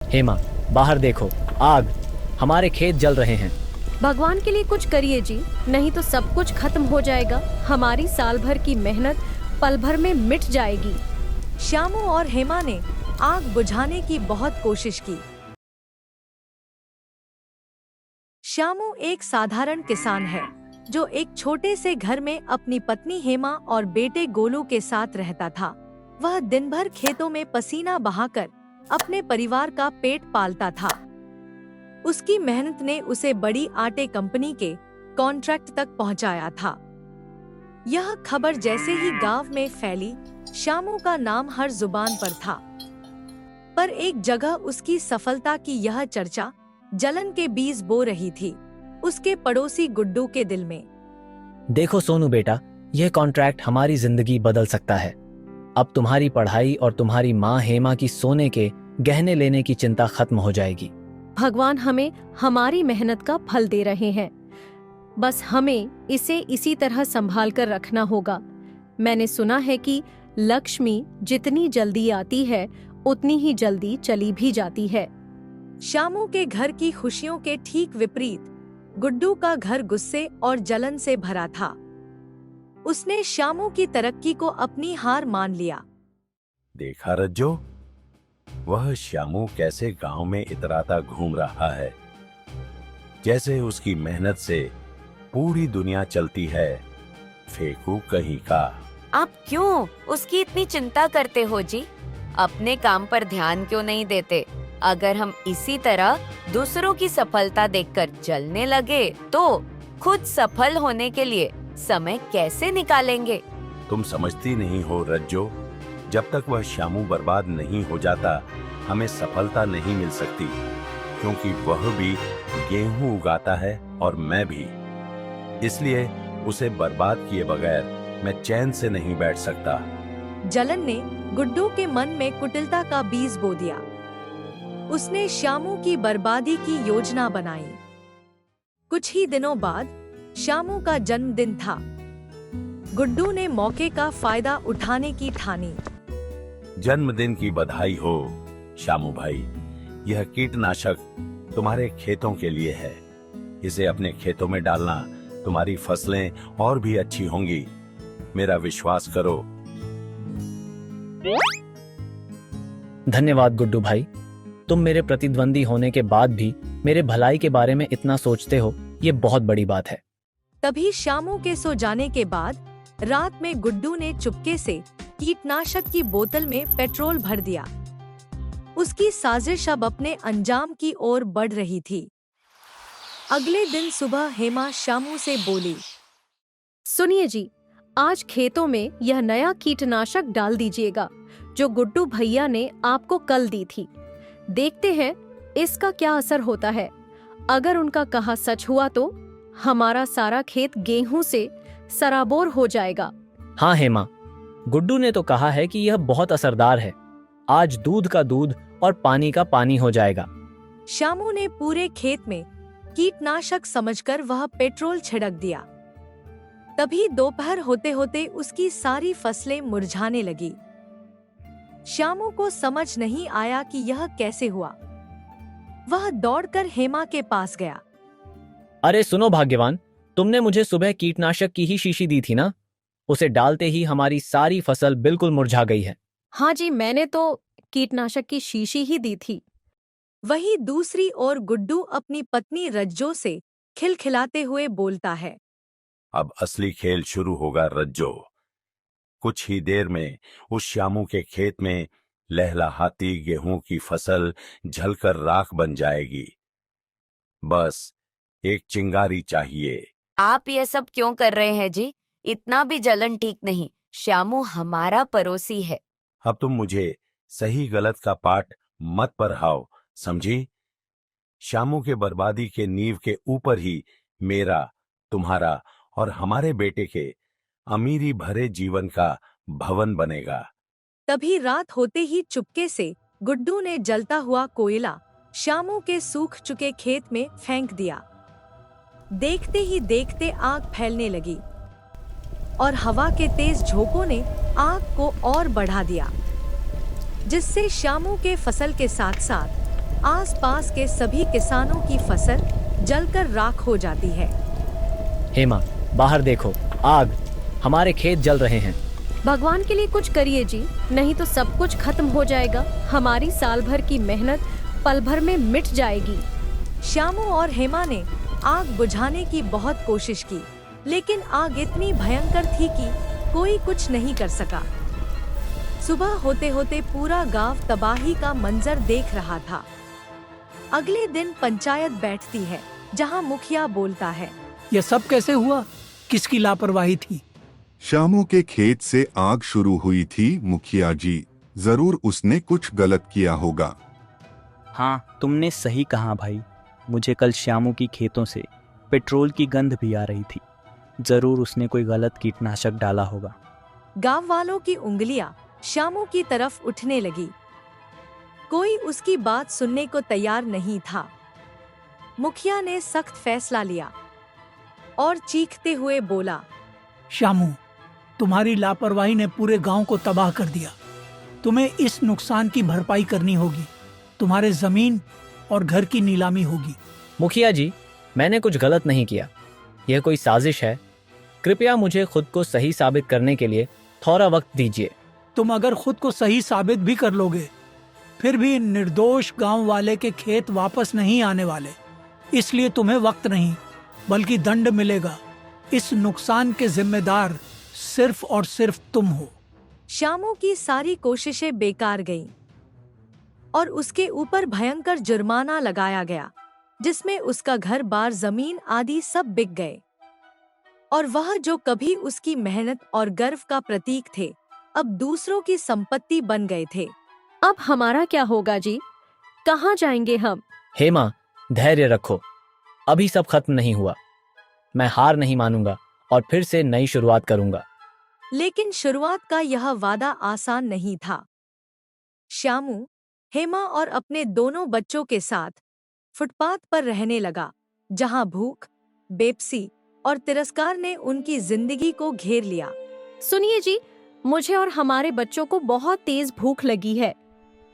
हेमा, बाहर देखो, आग! हमारे खेत जल रहे हैं। भगवान के लिए कुछ करिए जी, नहीं तो सब कुछ खत्म हो जाएगा। हमारी साल भर की मेहनत पल भर में मिट जाएगी। श्यामू और हेमा ने आग बुझाने की बहुत कोशिश की। श्यामू एक साधारण किसान है जो एक छोटे से घर में अपनी पत्नी हेमा और बेटे गोलू के साथ रहता था। वह दिन भर खेतों में पसीना बहाकर अपने परिवार का पेट पालता था। उसकी मेहनत ने उसे बड़ी आटे कंपनी के कॉन्ट्रैक्ट तक पहुंचाया था। यह खबर जैसे ही गांव में फैली, श्यामू का नाम हर जुबान पर था। पर एक जगह उसकी सफलता की यह चर्चा जलन के बीज बो रही थी उसके पड़ोसी गुड्डू के दिल में। देखो सोनू बेटा, यह कॉन्ट्रैक्ट हमारी जिंदगी बदल सकता है। अब तुम्हारी पढ़ाई और तुम्हारी माँ हेमा की सोने के गहने लेने की चिंता खत्म हो जाएगी। भगवान हमें हमारी मेहनत का फल दे रहे हैं, बस हमें इसे इसी तरह संभाल कर रखना होगा। मैंने सुना है कि लक्ष्मी जितनी जल्दी आती है उतनी ही जल्दी चली भी जाती है। श्यामू के घर की खुशियों के ठीक विपरीत गुड्डू का घर गुस्से और जलन से भरा था। उसने श्यामू की तरक्की को अपनी हार मान लिया। देखा रज्जो, वह श्यामू कैसे गांव में इतराता घूम रहा है, जैसे उसकी मेहनत से पूरी दुनिया चलती है। फेंकू कहीं का। आप क्यों उसकी इतनी चिंता करते हो जी? अपने काम पर ध्यान क्यों नहीं देते? अगर हम इसी तरह दूसरों की सफलता देखकर जलने लगे तो खुद सफल होने के लिए समय कैसे निकालेंगे? तुम समझती नहीं हो रज्जो, जब तक वह श्यामू बर्बाद नहीं हो जाता हमें सफलता नहीं मिल सकती, क्योंकि वह भी गेहूं उगाता है और मैं भी। इसलिए उसे बर्बाद किए बगैर मैं चैन से नहीं बैठ सकता। जलन ने गुड्डू के मन में कुटिलता का बीज बो दिया। उसने श्यामू की बर्बादी की योजना बनाई। कुछ ही दिनों बाद श्यामू का जन्मदिन था। गुड्डू ने मौके का फायदा उठाने की ठानी। जन्मदिन की बधाई हो श्यामू भाई। यह कीटनाशक तुम्हारे खेतों के लिए है। इसे अपने खेतों में डालना, तुम्हारी फसलें और भी अच्छी होंगी। मेरा विश्वास करो। धन्यवाद गुड्डू भाई, तुम मेरे प्रतिद्वंदी होने के बाद भी मेरे भलाई के बारे में इतना सोचते हो, ये बहुत बड़ी बात है। तभी श्यामू के सो जाने के बाद रात में गुड्डू ने चुपके से कीटनाशक की बोतल में पेट्रोल भर दिया। उसकी साजिश अब अपने अंजाम की ओर बढ़ रही थी। अगले दिन सुबह हेमा श्यामू से बोली, सुनिए जी, आज खेतों में यह नया कीटनाशक डाल दीजिएगा जो गुड्डू भैया ने आपको कल दी थी। देखते हैं इसका क्या असर होता है। अगर उनका कहा सच हुआ तो हमारा सारा खेत गेहूं से सराबोर हो जाएगा। हाँ हेमा, गुड्डू ने तो कहा है कि यह बहुत असरदार है। आज दूध का दूध और पानी का पानी हो जाएगा। श्यामू ने पूरे खेत में कीटनाशक समझकर वह पेट्रोल छिड़क दिया। तभी दोपहर होते होते उसकी सारी फसलें मुरझाने लगी। श्यामू को समझ नहीं आया कि यह कैसे हुआ। वह दौड़कर हेमा के पास गया। अरे सुनो भाग्यवान, तुमने मुझे सुबह कीटनाशक की ही शीशी दी थी ना? उसे डालते ही हमारी सारी फसल बिल्कुल मुरझा गई है। हाँ जी, मैंने तो कीटनाशक की शीशी ही दी थी। वहीं दूसरी ओर गुड्डू अपनी पत्नी रज्जो से खिलखिलाते हुए बोलता है, अब असली खेल शुरू होगा रज्जो। कुछ ही देर में उस श्यामू के खेत में लहलहाती गेहूं की फसल झलकर राख बन जाएगी। बस एक चिंगारी चाहिए। आप ये सब क्यों कर रहे हैं जी? इतना भी जलन ठीक नहीं। श्यामू हमारा पड़ोसी है। अब तुम मुझे सही गलत का पाठ मत पढ़ाओ, समझी? श्यामू के बर्बादी के नींव के ऊपर ही मेरा, तुम्हारा और हमारे बेटे के अमीरी भरे जीवन का भवन बनेगा। तभी रात होते ही चुपके से गुड्डू ने जलता हुआ कोयला श्यामू के सूख चुके खेत में फेंक दिया। देखते ही देखते आग फैलने लगी और हवा के तेज झोंकों ने आग को और बढ़ा दिया, जिससे श्यामू के फसल के साथ साथ आसपास के सभी किसानों की फसल जलकर राख हो जाती है। हेमा, बाहर देखो, आग! हमारे खेत जल रहे हैं। भगवान के लिए कुछ करिए जी, नहीं तो सब कुछ खत्म हो जाएगा। हमारी साल भर की मेहनत पल भर में मिट जाएगी। श्यामू और हेमा ने आग बुझाने की बहुत कोशिश की, लेकिन आग इतनी भयंकर थी कि कोई कुछ नहीं कर सका। सुबह होते होते पूरा गांव तबाही का मंजर देख रहा था। अगले दिन पंचायत बैठती है, जहां मुखिया बोलता है, यह सब कैसे हुआ? किसकी लापरवाही थी? श्यामू के खेत से आग शुरू हुई थी मुखिया जी। जरूर उसने कुछ गलत किया होगा। हाँ, तुमने सही कहा भाई। मुझे कल श्यामू की खेतों से पेट्रोल की गंध भी आ रही थी। जरूर उसने कोई गलत कीटनाशक डाला होगा। गांव वालों की उंगलियां श्यामू की तरफ उठने लगी। कोई उसकी बात सुनने को तैयार नहीं था। मुखिया ने सख्त फैसला लिया और चीखते हुए बोला, श्यामू, तुम्हारी लापरवाही ने पूरे गांव को तबाह कर दिया। तुम्हें इस नुकसान की भरपाई करनी होगी। तुम्हारे जमीन और घर की नीलामी होगी। मुखिया जी, मैंने कुछ गलत नहीं किया। यह कोई साजिश है। कृपया मुझे खुद को सही साबित करने के लिए थोड़ा वक्त दीजिए। तुम अगर खुद को सही साबित भी कर लोगे, फिर भी निर्दोष गांव वाले के खेत वापस नहीं आने वाले। इसलिए तुम्हें वक्त नहीं, बल्कि दंड मिलेगा। इस नुकसान के जिम्मेदार सिर्फ और सिर्फ तुम हो। श्यामू की सारी कोशिशें बेकार गईं और उसके ऊपर भयंकर जुर्माना लगाया गया, जिसमें उसका घर बार, जमीन आदि सब बिक गए। और वह जो कभी उसकी मेहनत और गर्व का प्रतीक थे, अब दूसरों की संपत्ति बन गए थे। अब हमारा क्या होगा जी? कहाँ जाएंगे हम? हेमा, धैर्य रखो। अभी सब खत्म नहीं हुआ। मैं हार नहीं मानूंगा और फिर से नई शुरुआत करूंगा। लेकिन शुरुआत का यह वादा आसान नहीं था। श्यामू, हेमा और अपने दोनों बच्चों के साथ फुटपाथ पर रहने लगा, जहां भूख, बेबसी और तिरस्कार ने उनकी जिंदगी को घेर लिया। सुनिए जी, मुझे और हमारे बच्चों को बहुत तेज भूख लगी है।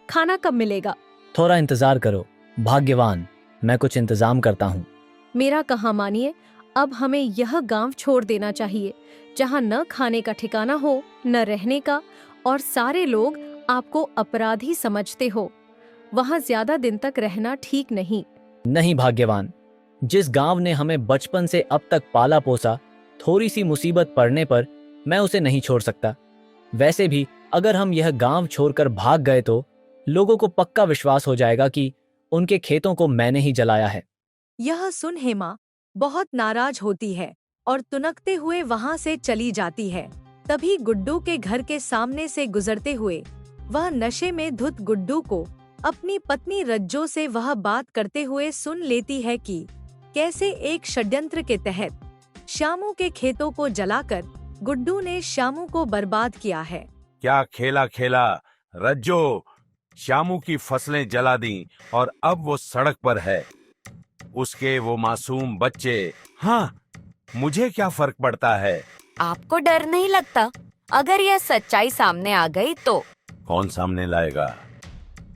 खाना कब मिलेगा? थोड़ा इंतजार करो भाग्यवान, मैं कुछ इंतजाम करता हूँ। मेरा कहाँ मानिए, अब हमें यह गांव छोड़ देना चाहिए, जहां न खाने का ठिकाना हो, न रहने का, और सारे लोग आपको अपराधी समझते हो। वहां ज्यादा दिन तक रहना ठीक नहीं। नहीं भाग्यवान, जिस गांव ने हमें बचपन से अब तक पाला पोसा, थोड़ी सी मुसीबत पड़ने पर मैं उसे नहीं छोड़ सकता। वैसे भी अगर हम यह गांव छोड़कर भाग गए तो लोगों को पक्का विश्वास हो जाएगा कि उनके खेतों को मैंने ही जलाया है। यह सुन हेमा बहुत नाराज होती है और तुनकते हुए वहां से चली जाती है। तभी गुड्डू के घर के सामने से गुजरते हुए वह नशे में धुत गुड्डू को अपनी पत्नी रज्जो से वह बात करते हुए सुन लेती है कि कैसे एक षड्यंत्र के तहत श्यामू के खेतों को जलाकर गुड्डू ने श्यामू को बर्बाद किया है। क्या खेला खेला रज्जो, श्यामू की फसलें जला दी और अब वो सड़क पर है। उसके वो मासूम बच्चे, हाँ, मुझे क्या फर्क पड़ता है? आपको डर नहीं लगता? अगर यह सच्चाई सामने आ गई तो? कौन सामने लाएगा?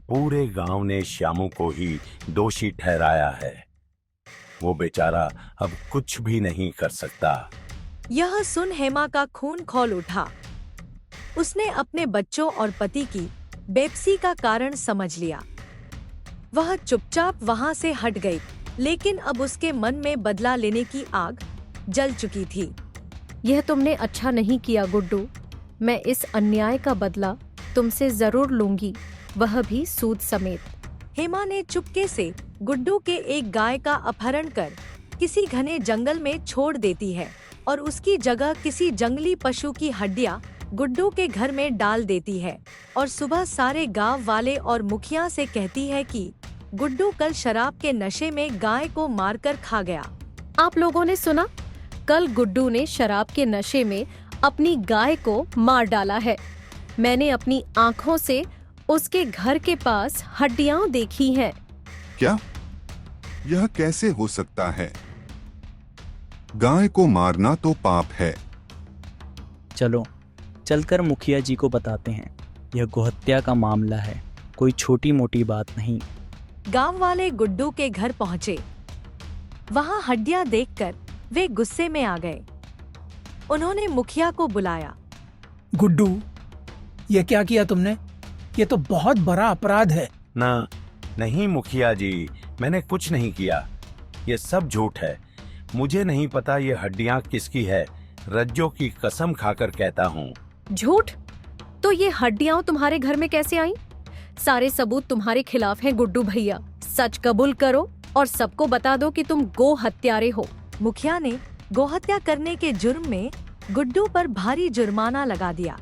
पूरे गांव ने श्यामू को ही दोषी ठहराया है। वो बेचारा अब कुछ भी नहीं कर सकता। यह सुन हेमा का खून खौल उठा। उसने अपने बच्चों और पति की बेबसी का कारण समझ लिया। वह चुपचाप वहां से हट गई, लेकिन अब उसके मन में बदला लेने की आग जल चुकी थी। यह तुमने अच्छा नहीं किया गुड्डू। मैं इस अन्याय का बदला तुमसे जरूर लूंगी, वह भी सूद समेत। हेमा ने चुपके से गुड्डू के एक गाय का अपहरण कर किसी घने जंगल में छोड़ देती है और उसकी जगह किसी जंगली पशु की हड्डियां गुड्डू के घर में डाल देती है और सुबह सारे गांव वाले और मुखिया से कहती है कि गुड्डू कल शराब के नशे में गाय को मारकर खा गया। आप लोगों ने सुना? कल गुड्डू ने शराब के नशे में अपनी गाय को मार डाला है। मैंने अपनी आँखों से उसके घर के पास हड्डियां देखी हैं। क्या? यह कैसे हो सकता है? गाय को मारना तो पाप है। चलो चलकर मुखिया जी को बताते हैं। यह गोहत्या का मामला है, कोई छोटी मोटी बात नहीं। गांव वाले गुड्डू के घर पहुंचे। वहां हड्डियां देखकर वे गुस्से में आ गए। उन्होंने मुखिया को बुलाया। गुड्डू, ये क्या किया तुमने? ये तो बहुत बड़ा अपराध है। नहीं मुखिया जी, मैंने कुछ नहीं किया। ये सब झूठ है। मुझे नहीं पता ये हड्डियां किसकी है। रज्जो की कसम खाकर कहता हूँ। झूठ? तो ये हड्डियां तुम्हारे घर में कैसे आईं? सारे सबूत तुम्हारे खिलाफ हैं गुड्डू भैया। सच कबूल करो और सबको बता दो कि तुम गो हत्यारे हो। मुखिया ने गोहत्या करने के जुर्म में गुड्डू पर भारी जुर्माना लगा दिया।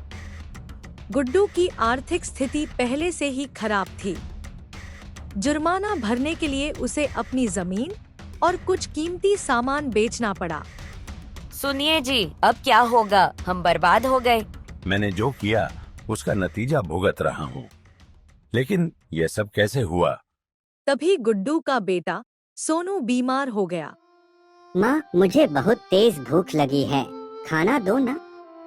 गुड्डू की आर्थिक स्थिति पहले से ही खराब थी। जुर्माना भरने के लिए उसे अपनी जमीन और कुछ कीमती सामान बेचना पड़ा। सुनिए जी, अब क्या होगा? हम बर्बाद हो गए। मैंने जो किया उसका नतीजा भुगत रहा हूँ, लेकिन ये सब कैसे हुआ? तभी गुड्डू का बेटा सोनू बीमार हो गया। माँ, मुझे बहुत तेज भूख लगी है, खाना दो ना।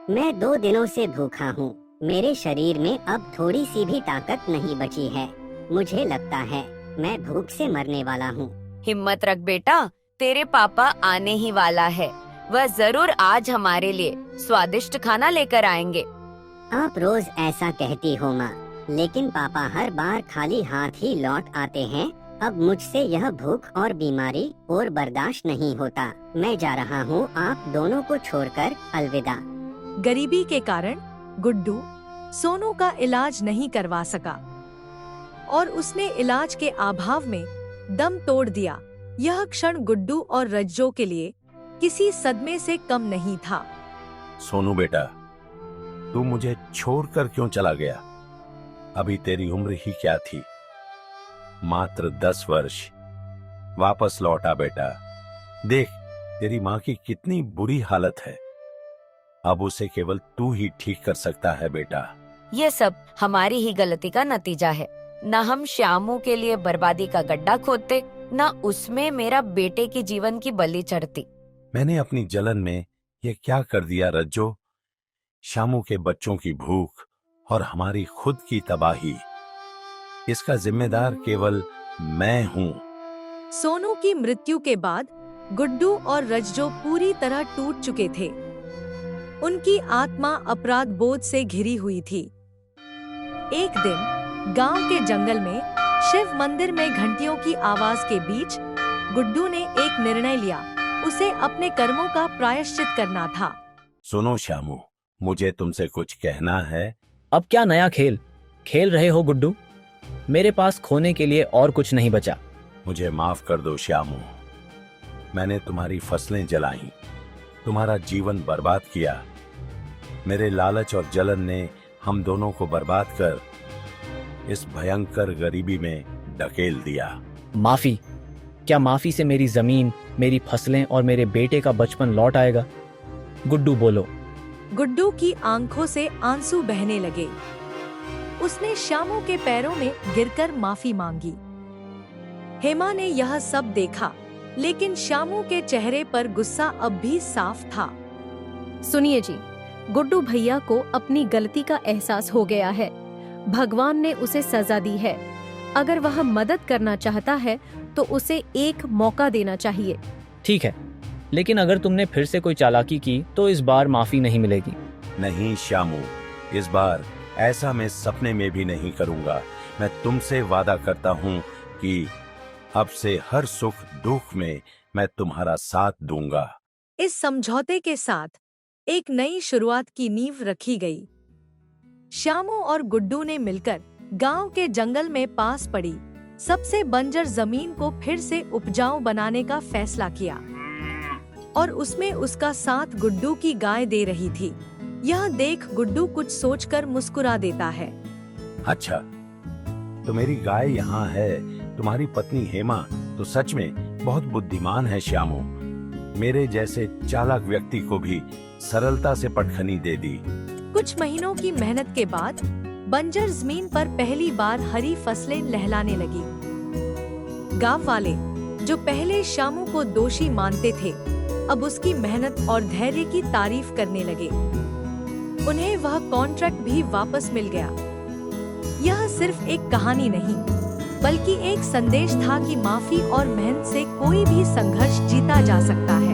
मैं 2 दिनों से भूखा हूँ। मेरे शरीर में अब थोड़ी सी भी ताकत नहीं बची है। मुझे लगता है मैं भूख से मरने वाला हूँ। हिम्मत रख बेटा, तेरे पापा आने ही वाला है। वह जरूर आज हमारे लिए स्वादिष्ट खाना लेकर आएंगे। आप रोज ऐसा कहती हो माँ, लेकिन पापा हर बार खाली हाथ ही लौट आते हैं। अब मुझसे यह भूख और बीमारी और बर्दाश्त नहीं होता। मैं जा रहा हूँ, आप दोनों को छोड़कर। अलविदा। गरीबी के कारण गुड्डू सोनू का इलाज नहीं करवा सका और उसने इलाज के अभाव में दम तोड़ दिया। यह क्षण गुड्डू और रज्जो के लिए किसी सदमे से कम नहीं था। सोनू बेटा, तू मुझे छोड़कर क्यों चला गया? अभी तेरी उम्र ही क्या थी? मात्र 10 वर्ष। वापस लौटा बेटा। देख, तेरी माँ की कितनी बुरी हालत है। अब उसे केवल तू ही ठीक कर सकता है बेटा। ये सब हमारी ही गलती का नतीजा है। न हम श्यामू के लिए बर्बादी का गड्ढा खोदते, न उसमें मेरा बेटे की जीवन की बलि चढ़ती। मैंने अपनी जलन में ये क्या कर दिया रज्जो? श्यामू के बच्चों की भूख और हमारी खुद की तबाही, इसका जिम्मेदार केवल मैं हूँ। सोनू की मृत्यु के बाद गुड्डू और रज्जो पूरी तरह टूट चुके थे। उनकी आत्मा अपराध बोध से घिरी हुई थी। एक दिन गांव के जंगल में शिव मंदिर में घंटियों की आवाज के बीच गुड्डू ने एक निर्णय लिया। उसे अपने कर्मों का प्रायश्चित करना था। सुनो श्यामू, मुझे तुमसे कुछ कहना है। अब क्या नया खेल खेल रहे हो गुड्डू? मेरे पास खोने के लिए और कुछ नहीं बचा। मुझे माफ कर दो श्यामू। मैंने तुम्हारी फसलें जलाई, तुम्हारा जीवन बर्बाद किया। मेरे लालच और जलन ने हम दोनों को बर्बाद कर इस भयंकर गरीबी में ढकेल दिया। माफी? क्या माफी से मेरी जमीन, मेरी फसलें और मेरे बेटे का बचपन लौट आएगा? गुड्डू बोलो। गुड्डू की आंखों से आंसू बहने लगे। उसने श्यामू के पैरों में गिरकर माफी मांगी। हेमा ने यह सब देखा, लेकिन श्यामू के चेहरे पर गुस्सा अब भी साफ था। सुनिए जी, गुड्डू भैया को अपनी गलती का एहसास हो गया है। भगवान ने उसे सजा दी है। अगर वह मदद करना चाहता है तो उसे एक मौका देना चाहिए। ठीक है, लेकिन अगर तुमने फिर से कोई चालाकी की तो इस बार माफी नहीं मिलेगी। नहीं श्यामू, इस बार ऐसा मैं सपने में भी नहीं करूंगा। मैं तुमसे वादा करता हूँ कि अब से हर सुख दुख में मैं तुम्हारा साथ दूंगा। इस समझौते के साथ एक नई शुरुआत की नींव रखी गई। श्यामू और गुड्डू ने मिलकर गांव के जंगल में पास पड़ी सबसे बंजर जमीन को फिर से उपजाऊ बनाने का फैसला किया और उसमें उसका साथ गुड्डू की गाय दे रही थी। यह देख गुड्डू कुछ सोचकर मुस्कुरा देता है। अच्छा, तो मेरी गाय यहाँ है। तुम्हारी पत्नी हेमा तो सच में बहुत बुद्धिमान है श्यामू। मेरे जैसे चालाक व्यक्ति को भी सरलता से पटखनी दे दी। कुछ महीनों की मेहनत के बाद बंजर जमीन पर पहली बार हरी फसलें लहलाने लगी। गांव वाले जो पहले श्यामू को दोषी मानते थे, अब उसकी मेहनत और धैर्य की तारीफ करने लगे। उन्हें वह कॉन्ट्रैक्ट भी वापस मिल गया। यह सिर्फ एक कहानी नहीं, बल्कि एक संदेश था कि माफी और मेहनत से कोई भी संघर्ष जीता जा सकता है।